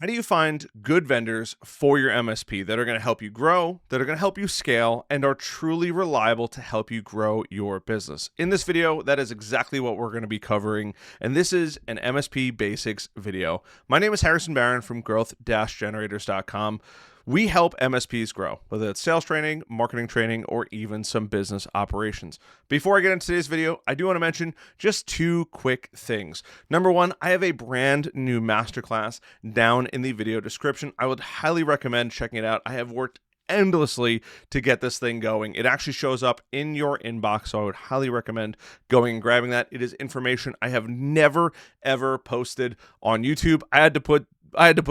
How do you find good vendors for your MSP that are going to help you grow, that are going to help you scale, and are truly reliable to help you grow your business? In this video, that is exactly what we're going to be covering, and this is an MSP basics video. My name is Harrison Barron from growth-generators.com. We help MSPs grow, whether it's sales training, marketing training, or even some business operations. Before I get into today's video, I do want to mention just two quick things. Number one, I have a brand new masterclass down in the video description. I would highly recommend checking it out. I have worked endlessly to get this thing going. It actually shows up in your inbox, so I would highly recommend going and grabbing that. It is information I have never, ever posted on YouTube. I had to put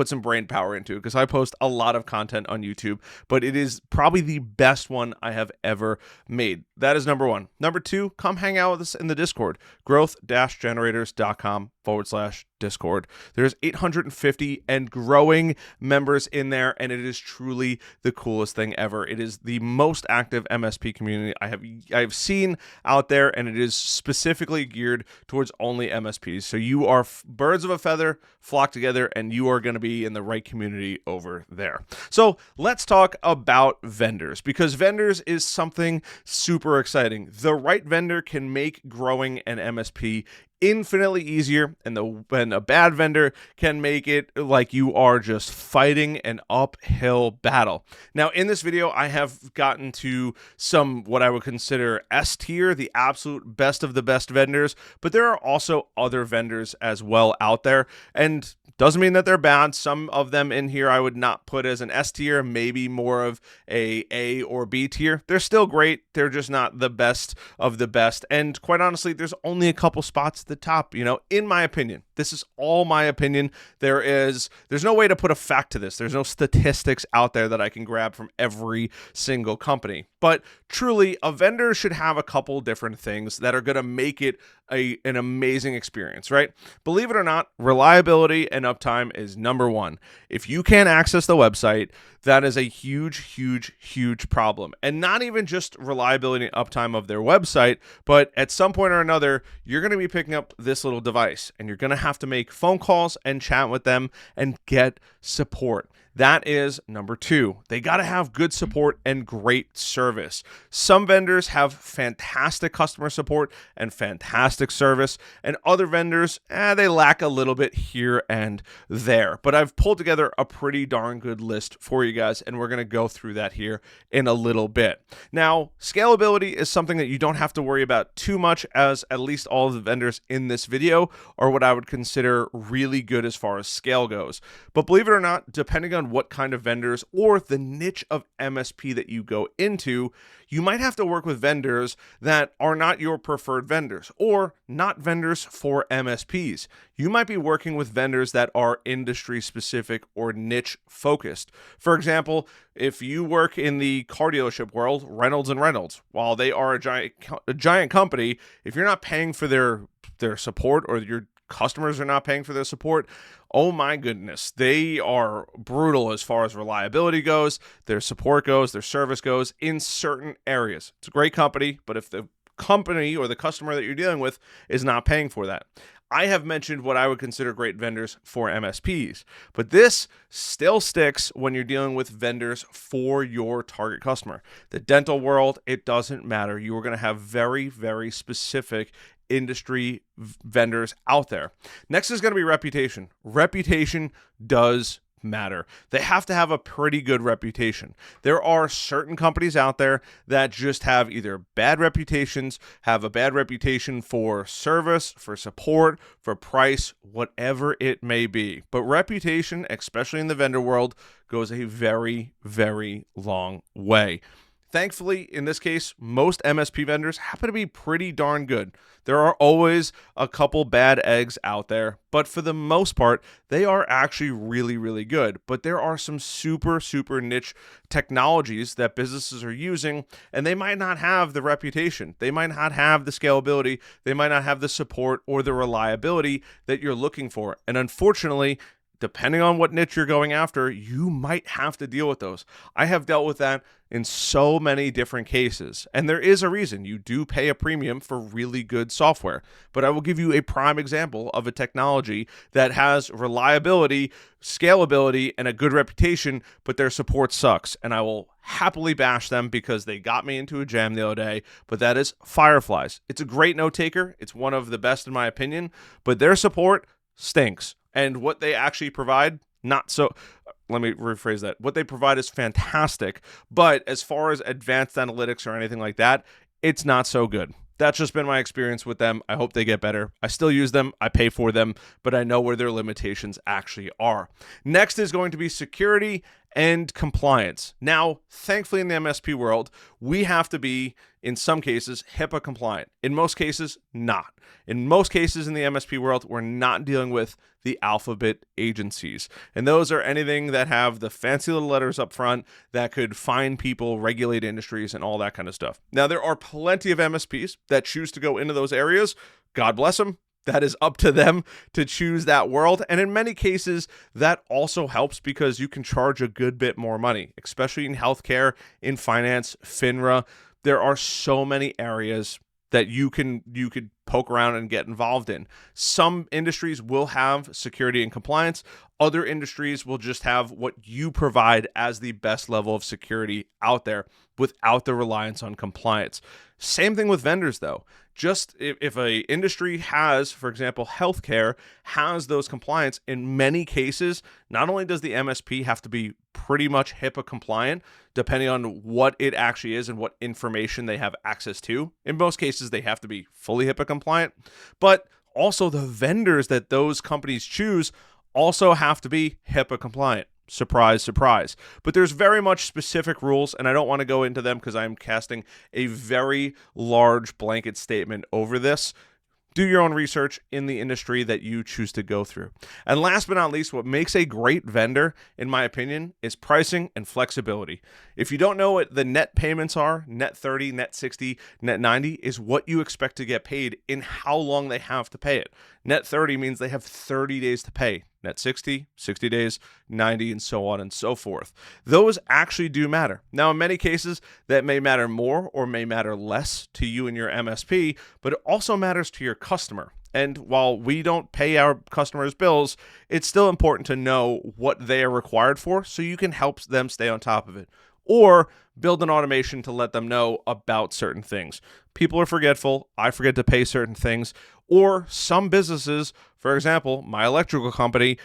some brain power into it because I post a lot of content on YouTube, but it is probably the best one I have ever made. That is number one. Number two, come hang out with us in the Discord, growth-generators.com/Discord. There's 850 and growing members in there, and it is truly the coolest thing ever. It is the most active MSP community I've seen out there, and it is specifically geared towards only MSPs. So you are birds of a feather flock together, and you are going to be in the right community over there. So let's talk about vendors, because vendors is something super exciting. The right vendor can make growing an MSP infinitely easier, and a bad vendor can make it like you are just fighting an uphill battle. Now, in this video, I have gotten to some what I would consider S tier, the absolute best of the best vendors, but there are also other vendors as well out there, and doesn't mean that they're bad. Some of them in here I would not put as an S tier, maybe more of a or B tier. They're still great. They're just not the best of the best. And quite honestly, there's only a couple spots at the top, in my opinion. This is all my opinion. There's no way to put a fact to this. There's no statistics out there that I can grab from every single company. But truly, a vendor should have a couple different things that are going to make it an amazing experience, right? Believe it or not, reliability and uptime is number one. If you can't access the website, that is a huge, huge, huge problem. And not even just reliability and uptime of their website, but at some point or another, you're going to be picking up this little device and you're going to have to make phone calls and chat with them and get support. That is number two. They got to have good support and great service. Some vendors have fantastic customer support and fantastic service, and other vendors, they lack a little bit here and there. But I've pulled together a pretty darn good list for you guys, and we're going to go through that here in a little bit. Now, scalability is something that you don't have to worry about too much, as at least all of the vendors in this video are what I would consider really good as far as scale goes. But believe it or not, depending on what kind of vendors or the niche of MSP that you go into, you might have to work with vendors that are not your preferred vendors or not vendors for MSPs. You might be working with vendors that are industry specific or niche focused. For example, if you work in the car dealership world, Reynolds and Reynolds, while they are a giant company, if you're not paying for their support, or your customers are not paying for their support, oh my goodness, they are brutal as far as reliability goes, their support goes, their service goes in certain areas. It's a great company, but if the company or the customer that you're dealing with is not paying for that. I have mentioned what I would consider great vendors for MSPs, but this still sticks when you're dealing with vendors for your target customer. The dental world, it doesn't matter. You are going to have very, very specific industry vendors out there. Next is going to be reputation. Reputation does matter. They have to have a pretty good reputation. There are certain companies out there that just have either bad reputations, have a bad reputation for service, for support, for price, whatever it may be. But reputation, especially in the vendor world, goes a very, very long way. Thankfully, in this case, most MSP vendors happen to be pretty darn good. There are always a couple bad eggs out there, but for the most part, they are actually really, really good. But there are some super, super niche technologies that businesses are using, and they might not have the reputation. They might not have the scalability. They might not have the support or the reliability that you're looking for. And unfortunately, depending on what niche you're going after, you might have to deal with those. I have dealt with that in so many different cases. And there is a reason you do pay a premium for really good software. But I will give you a prime example of a technology that has reliability, scalability, and a good reputation, but their support sucks. And I will happily bash them because they got me into a jam the other day, but that is Fireflies. It's a great note taker. It's one of the best in my opinion, but their support stinks. And what they actually provide, not so. Let me rephrase that. What they provide is fantastic, but as far as advanced analytics or anything like that, it's not so good. That's just been my experience with them. I hope they get better. I still use them. I pay for them, but I know where their limitations actually are. Next is going to be security and compliance. Now, thankfully in the MSP world, we have to be, in some cases, HIPAA compliant. In most cases, not. In most cases in the MSP world, we're not dealing with the alphabet agencies. And those are anything that have the fancy little letters up front that could fine people, regulate industries, and all that kind of stuff. Now, there are plenty of MSPs that choose to go into those areas. God bless them. That is up to them to choose that world. And in many cases, that also helps because you can charge a good bit more money, especially in healthcare, in finance, FINRA. There are so many areas that you could poke around and get involved in. Some industries will have security and compliance. Other industries will just have what you provide as the best level of security out there without the reliance on compliance. Same thing with vendors though. Just if a industry has, for example, healthcare has those compliance, in many cases, not only does the MSP have to be pretty much HIPAA compliant, depending on what it actually is and what information they have access to. In most cases, they have to be fully HIPAA compliant, but also the vendors that those companies choose also have to be HIPAA compliant. Surprise, surprise. But there's very much specific rules, and I don't want to go into them because I'm casting a very large blanket statement over this. Do your own research in the industry that you choose to go through. And last but not least, what makes a great vendor, in my opinion, is pricing and flexibility. If you don't know what the net payments are, net 30, net 60, net 90 is what you expect to get paid in how long they have to pay it. Net 30 means they have 30 days to pay. Net 60, 60 days, 90, and so on and so forth. Those actually do matter. Now, in many cases, that may matter more or may matter less to you and your MSP, but it also matters to your customer. And while we don't pay our customers' bills, it's still important to know what they are required for so you can help them stay on top of it. Or build an automation to let them know about certain things. People are forgetful. I forget to pay certain things. Or some businesses, for example, my electrical company,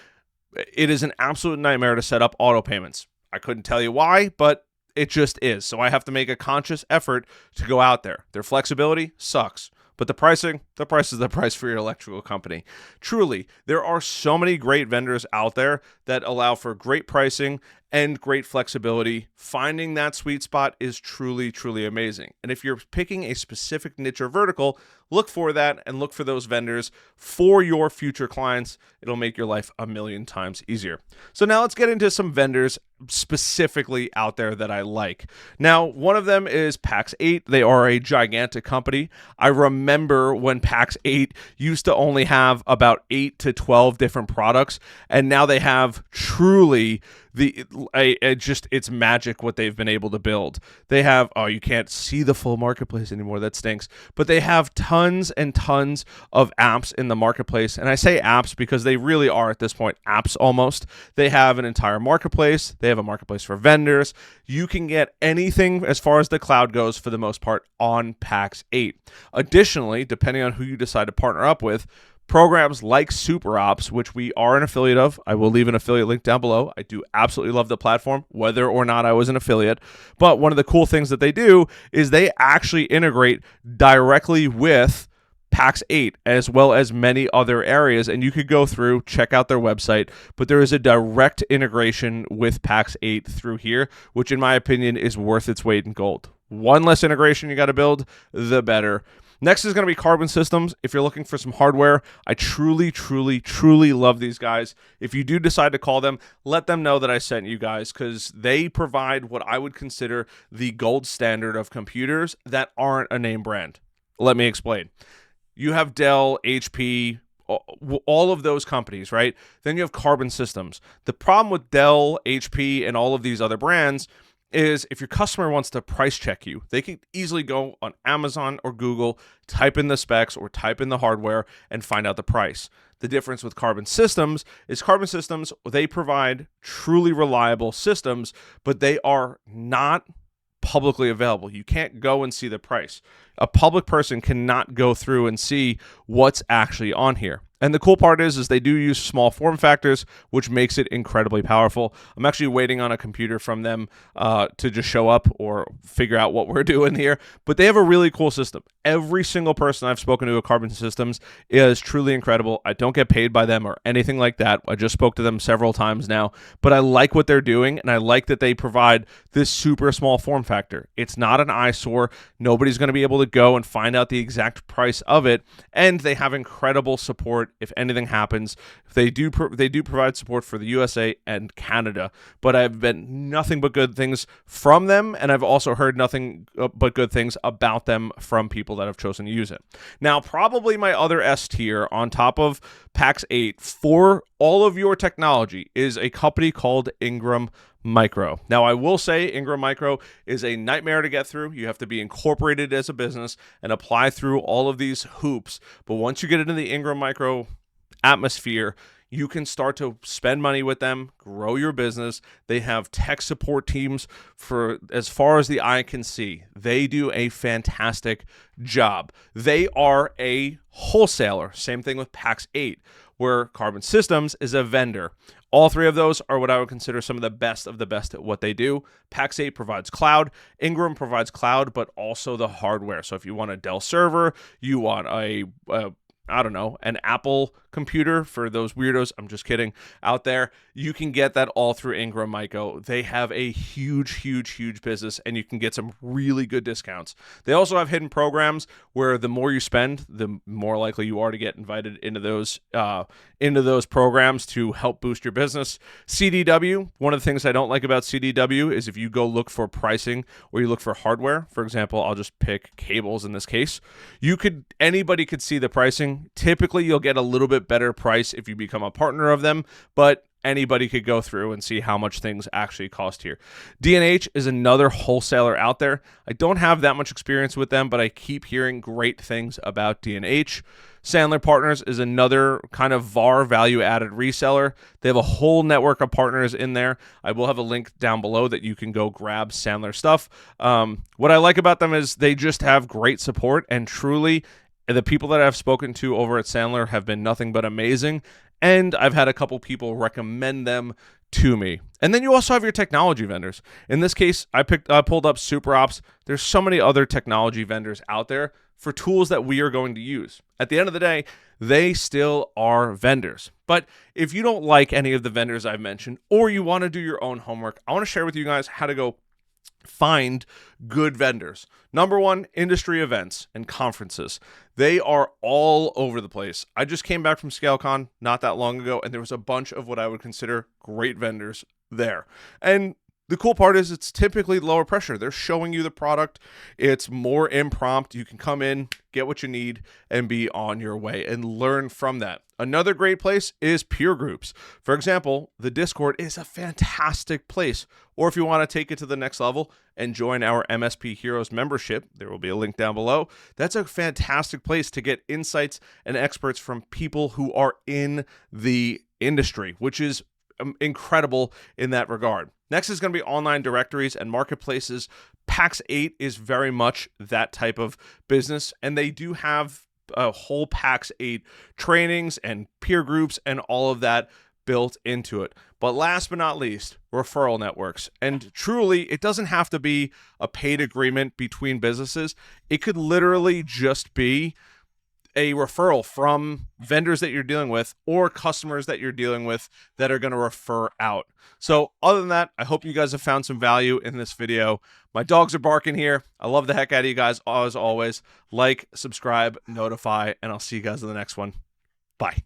it is an absolute nightmare to set up auto payments. I couldn't tell you why, but it just is. So I have to make a conscious effort to go out there. Their flexibility sucks. But the price is the price for your electrical company. Truly, there are so many great vendors out there that allow for great pricing and great flexibility. Finding that sweet spot is truly, truly amazing. And if you're picking a specific niche or vertical, look for that and look for those vendors for your future clients. It'll make your life a million times easier. So now let's get into some vendors specifically out there that I like. Now, one of them is PAX 8. They are a gigantic company. I remember when PAX 8 used to only have about 8 to 12 different products, and now they have truly it's magic what they've been able to build. They have, you can't see the full marketplace anymore. That stinks. But they have tons and tons of apps in the marketplace. And I say apps because they really are at this point apps almost. They have an entire marketplace. They have a marketplace for vendors. You can get anything as far as the cloud goes for the most part on PAX 8. Additionally, depending on who you decide to partner up with, programs like SuperOps, which we are an affiliate of. I will leave an affiliate link down below. I do absolutely love the platform, whether or not I was an affiliate. But one of the cool things that they do is they actually integrate directly with PAX 8 as well as many other areas. And you could go through, check out their website, but there is a direct integration with PAX 8 through here, which in my opinion is worth its weight in gold. One less integration you got to build, the better. Next is going to be Carbon Systems. If you're looking for some hardware, I truly, truly, truly love these guys. If you do decide to call them, let them know that I sent you guys because they provide what I would consider the gold standard of computers that aren't a name brand. Let me explain. You have Dell, HP, all of those companies, right? Then you have Carbon Systems. The problem with Dell, HP, and all of these other brands is if your customer wants to price check you, they can easily go on Amazon or Google, type in the specs or type in the hardware and find out the price. The difference with Carbon Systems is Carbon Systems, they provide truly reliable systems, but they are not publicly available. You can't go and see the price. A public person cannot go through and see what's actually on here. And the cool part is they do use small form factors, which makes it incredibly powerful. I'm actually waiting on a computer from them to just show up or figure out what we're doing here. But they have a really cool system. Every single person I've spoken to at Carbon Systems is truly incredible. I don't get paid by them or anything like that. I just spoke to them several times now. But I like what they're doing, and I like that they provide this super small form factor. It's not an eyesore. Nobody's going to be able to go and find out the exact price of it. And they have incredible support if anything happens. They do provide support for the USA and Canada, but I've been nothing but good things from them, and I've also heard nothing but good things about them from people that have chosen to use it. Now, probably my other S tier on top of PAX 8 for all of your technology is a company called Ingram Micro. Now, I will say Ingram Micro is a nightmare to get through. You have to be incorporated as a business and apply through all of these hoops. But once you get into the Ingram Micro atmosphere, you can start to spend money with them, grow your business. They have tech support teams for as far as the eye can see. They do a fantastic job. They are a wholesaler. Same thing with PAX 8, where Carbon Systems is a vendor. All three of those are what I would consider some of the best at what they do. PAX 8 provides cloud. Ingram provides cloud, but also the hardware. So if you want a Dell server, you want an Apple computer for those weirdos, I'm just kidding, out there, you can get that all through Ingram Micro. They have a huge business, and you can get some really good discounts. They also have hidden programs where the more you spend, the more likely you are to get invited into those programs to help boost your business. CDW, one of the things I don't like about CDW is if you go look for pricing or you look for hardware, for example, I'll just pick cables in this case, anybody could see the pricing. Typically, you'll get a little bit better price if you become a partner of them, but anybody could go through and see how much things actually cost here. D&H is another wholesaler out there. I don't have that much experience with them, but I keep hearing great things about D&H. Sandler Partners is another kind of VAR value-added reseller. They have a whole network of partners in there. I will have a link down below that you can go grab Sandler stuff. What I like about them is they just have great support, and truly, the people that I've spoken to over at Sandler have been nothing but amazing, and I've had a couple people recommend them to me. And then you also have your technology vendors. In this case, I pulled up SuperOps. There's so many other technology vendors out there for tools that we are going to use. At the end of the day, they still are vendors. But if you don't like any of the vendors I've mentioned, or you want to do your own homework, I want to share with you guys how to go find good vendors. Number one, industry events and conferences. They are all over the place. I just came back from ScaleCon not that long ago, and there was a bunch of what I would consider great vendors there. And the cool part is it's typically lower pressure. They're showing you the product. It's more impromptu. You can come in, get what you need, and be on your way and learn from that. Another great place is peer groups. For example, the Discord is a fantastic place. Or if you want to take it to the next level and join our MSP Heroes membership, there will be a link down below. That's a fantastic place to get insights and experts from people who are in the industry, which is incredible in that regard. Next is going to be online directories and marketplaces. PAX 8 is very much that type of business, and they do have a whole PAX 8 trainings and peer groups and all of that built into it. But last but not least, referral networks. And truly, it doesn't have to be a paid agreement between businesses. It could literally just be a referral from vendors that you're dealing with or customers that you're dealing with that are going to refer out. So other than that, I hope you guys have found some value in this video. My dogs are barking here. I love the heck out of you guys, as always. Like, subscribe, notify, and I'll see you guys in the next one. Bye.